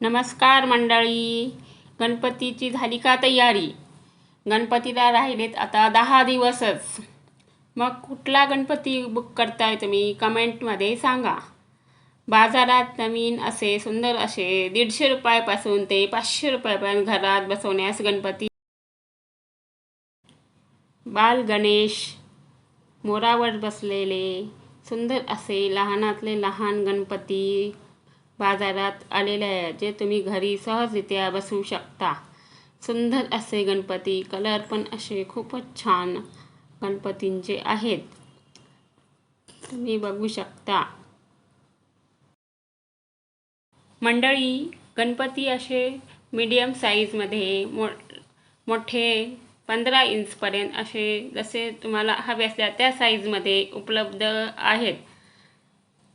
नमस्कार मंडळी, गणपतीची झाली का तयारी? गणपतीला राहिलेत आता 10 दिवसच. मग कुठला गणपती बुक करताय तुम्ही कमेंटमध्ये सांगा. बाजारात नवीन असे सुंदर असे 150 रुपयापासून ते 500 रुपयापर्यंत घरात बसवण्यास गणपती, बाल गणेश, मोरावर बसलेले सुंदर असे लहानातले लहान गणपती बाजारात आलेले आहे, जे तुम्ही घरी सहजरित्या बसवू शकता. सुंदर असे गणपती, कलर पण असे खूपच छान गणपतींचे आहेत, तुम्ही बघू शकता. मंडळी, गणपती असे मीडियम साईजमध्ये मोठे 15 इंचपर्यंत असे जसे तुम्हाला हवे असल्या त्या साईजमध्ये उपलब्ध आहेत,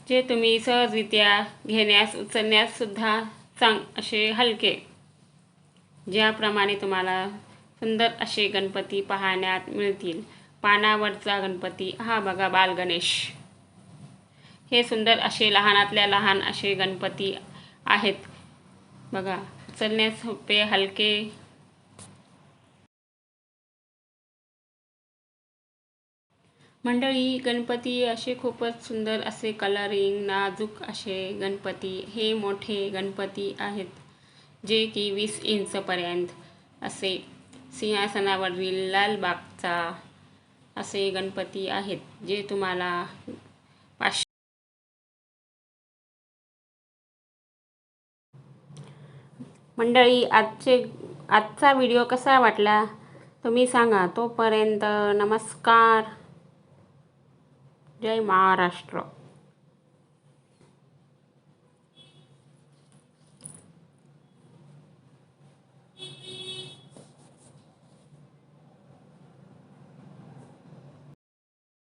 जे तुम्ही सहजरित्या घेण्यास उचलण्यास सुद्धा असे हलके. ज्याप्रमाणे तुम्हाला सुंदर असे गणपती पाहण्यात मिळतील. पानावरचा गणपती हा बघा, बाल गणेश. हे सुंदर असे लहानातल्या लहान असे गणपती आहेत बघा, उचलण्यास सोपे, हलके. मंडळी, गणपती असे खूपच सुंदर असे कलरिंग नाजूक असे गणपती, हे मोठे गणपती आहेत, जे की 20 इंचपर्यंत असे सिंहासनावरील लालबागचा असे गणपती आहेत, जे तुम्हाला 500. मंडळी, आजचा व्हिडिओ कसा वाटला तुम्ही सांगा. तोपर्यंत नमस्कार. जय महाराष्ट्र.